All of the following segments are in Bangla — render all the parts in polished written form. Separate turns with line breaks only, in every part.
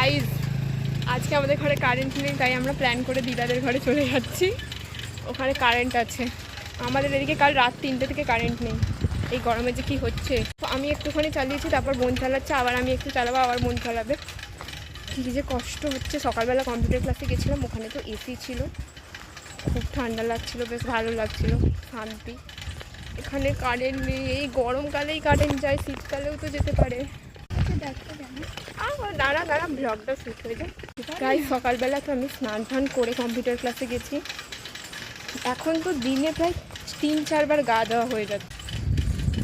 গাইজ আজকে আমাদের ঘরে কারেন্ট নেই, তাই আমরা প্ল্যান করে দিদাদের ঘরে চলে যাচ্ছি। ওখানে কারেন্ট আছে। আমাদের এদিকে কাল রাত 3টে থেকে কারেন্ট নেই। এই গরমে যে কী হচ্ছে। তো আমি একটুখানি চালিয়েছি, তারপর বোন চালাচ্ছে, আবার আমি একটু চালাবো, আবার বোন চালাবে। কী যে কষ্ট হচ্ছে। সকালবেলা কম্পিউটার ক্লাসে গেছিলাম, ওখানে তো এসি ছিল, খুব ঠান্ডা লাগছিল, বেশ ভালো লাগছিল, শান্তি। এখানে কারেন্ট নেই, এই গরমকালেই কারেন্ট যায়, শীতকালেও তো যেতে পারে। দাঁড়া দাঁড়া, ব্লগটা শেষ হয়ে যায়। তাই সকালবেলা তো আমি স্নান টান করে কম্পিউটার ক্লাসে গেছি। এখন তো দিনে প্রায় 3-4 বার গা দেওয়া হয়ে যাচ্ছে।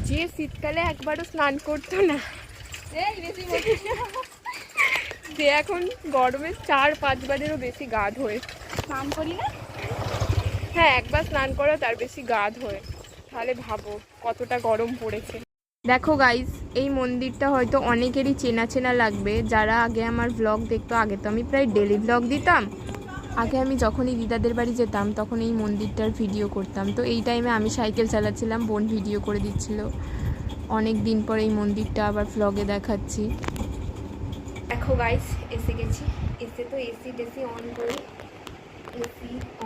যে শীতকালে একবারও স্নান করতো না, যে এখন গরমে 4-5 বারেরও বেশি গা ধোয়।
স্নান করি না?
হ্যাঁ, একবার স্নান করো, তার বেশি গা ধোয়। তাহলে ভাবো কতটা গরম পড়েছে। দেখো গাইস, এই মন্দিরটা হয়তো অনেকেরই চেনা চেনা লাগবে যারা আগে আমার ব্লগ দেখতো। আগে তো আমি প্রায় ডেলি ব্লগ দিতাম। আগে আমি যখনই দিদাদের বাড়ি যেতাম তখন এই মন্দিরটার ভিডিও করতাম। তো এই টাইমে আমি সাইকেল চালাচ্ছিলাম, বোন ভিডিও করে দিচ্ছিল। অনেক দিন পর এই মন্দিরটা আবার ব্লগে দেখাচ্ছি। দেখো গাইস, এসে গেছি। এসে তো এসি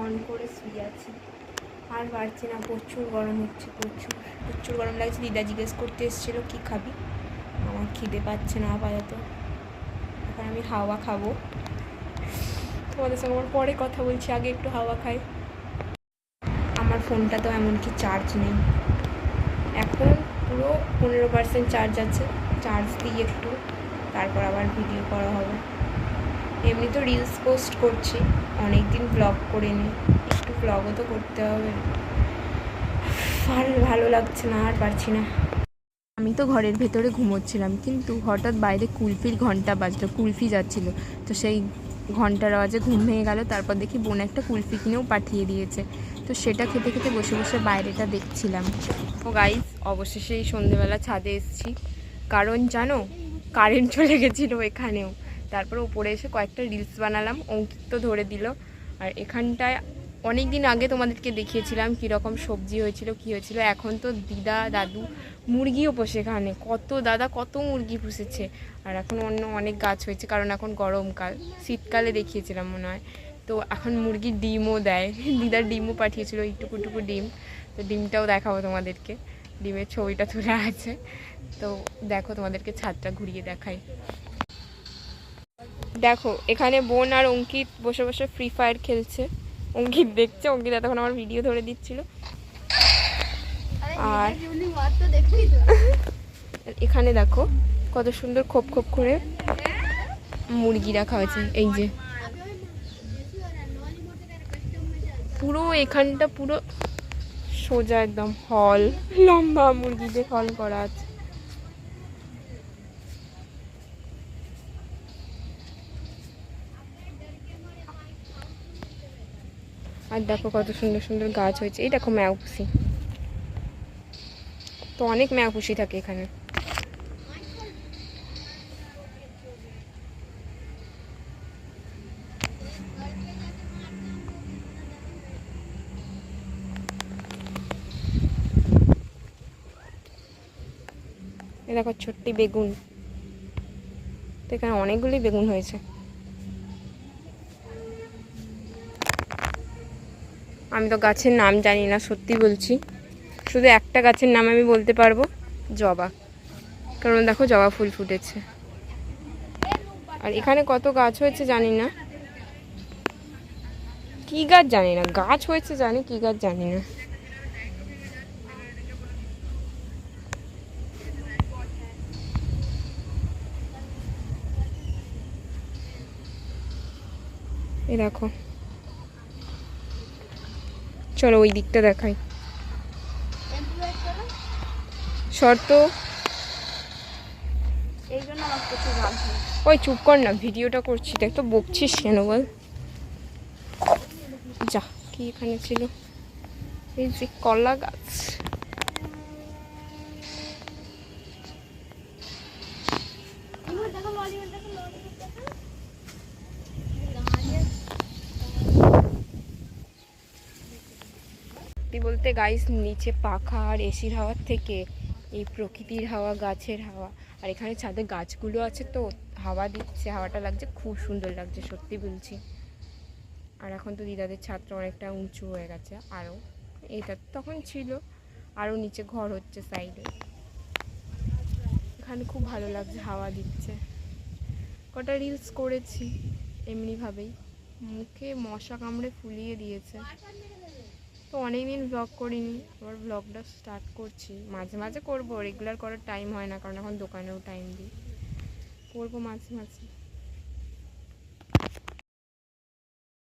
অন করে শুয়ে আছি। আর পারছি না, প্রচুর গরম হচ্ছে, প্রচুর গরম লাগছে। দিদা জিজ্ঞেস করতে এসেছিলো কী খাবি। আমার খিদে পাচ্ছে না আপাতত, এখন আমি হাওয়া খাবো। তোমাদের সঙ্গে আমার পরে কথা বলছি, আগে একটু হাওয়া খাই। আমার ফোনটা তো এমনকি চার্জ নেই, এখন পুরো 15% চার্জ আছে। চার্জ দিই একটু, তারপর আবার ভিডিও করা হবে। এমনি তো রিলস পোস্ট করছি, অনেক দিন ব্লগ করে নিই, একটু ব্লগও তো করতে হবে। ভালো লাগছে না, আর পারছি না। আমি তো ঘরের ভেতরে ঘুমোচ্ছিলাম, কিন্তু হঠাৎ বাইরে কুলফির ঘন্টা বাজলো, কুলফি যাচ্ছিল। তো সেই ঘন্টার আওয়াজে ঘুম ভেঙে গেল। তারপর দেখি বোন একটা কুলফি কিনেও পাঠিয়ে দিয়েছে। তো সেটা খেতে খেতে বসে বসে বাইরেটা দেখছিলাম। ও গাইস, অবশেষে এই সন্ধেবেলা ছাদে এসেছি, কারণ জানো কারেন্ট চলে গেছিলো এখানেও। তারপর উপরে এসে কয়েকটা রিলস বানালাম, অঙ্কিত তো ধরে দিল। আর এখানটায় অনেক দিন আগে তোমাদেরকে দেখিয়েছিলাম কীরকম সবজি হয়েছিল, কী হয়েছিল। এখন তো দিদা দাদু মুরগিও পোষে এখানে, কত মুরগি পুষেছে। আর এখন অন্য অনেক গাছ হয়েছে, কারণ এখন গরমকাল। শীতকালে দেখিয়েছিলাম মনে হয়। তো এখন মুরগির ডিমও দেয়, দিদার ডিমও পাঠিয়েছিল, টুকু ডিম। তো ডিমটাও দেখাবো তোমাদেরকে, ডিমের ছবিটা তুলে আছে। তো দেখো, তোমাদেরকে ছাদটা ঘুরিয়ে দেখাই। দেখো, এখানে বোন আর অঙ্কিত বসে বসে ফ্রি ফায়ার খেলছে। অঙ্কিত দেখছে, অঙ্কিত এতক্ষণ আমার ভিডিও ধরে দিচ্ছিল। আর এখানে দেখো কত সুন্দর খোপ করে মুরগি রাখা হয়েছে। এই যে পুরো এখানটা পুরো সোজা একদম হল, লম্বা মুরগিদের হল করা আছে। আর দেখো কত সুন্দর সুন্দর গাছ হয়েছে। এই দেখো ম্যাউপুষি, তো অনেক ম্যাউপুষি থাকে এখানে। এই দেখো ছোট্টি বেগুন, তো এখানে অনেকগুলি বেগুন হয়েছে। আমি তো গাছের নাম জানি না, সত্যি বলছি। শুধু একটা গাছের নাম আমি বলতে পারবো, জবা, কারণ দেখো জবা ফুল ফুটেছে। আর এখানে কত গাছ হয়েছে জানি না, কি গাছ জানি না, গাছ হয়েছে জানি, কি গাছ জানি না। এই দেখো, চলো ওই দিকটা দেখাই। শর্ত ওই চুপ কর না, ভিডিওটা করছি, দেখ তো বকছিস কেন বল। যা, কি এখানে ছিল, এই যে কলা গাছ। বলতে গাইস, নিচে পাখা আর এসির হাওয়ার থেকে এই প্রকৃতির হাওয়া, গাছের হাওয়া, আর এখানে ছাদে গাছগুলো আছে, তো হাওয়া দিচ্ছে, হাওয়াটা লাগছে খুব সুন্দর লাগছে, সত্যি বলছি। আর এখন তো দিদাদের ছাদটা অনেকটা উঁচু হয়ে গেছে আরও, এটা তখন ছিল আরও নিচে ঘর হচ্ছে সাইডে। এখানে খুব ভালো লাগছে, হাওয়া দিচ্ছে। কটা রিলস করেছি এমনিভাবেই, মুখে মশা কামড়ে ফুলিয়ে দিয়েছে, তো অনেকদিন ব্লগ করিনি, আবার ব্লগটা স্টার্ট করছি। মাঝে মাঝে করবো, রেগুলার করার টাইম হয় না, কারণ এখন দোকানেও টাইম দিই, করবো মাঝে মাঝে।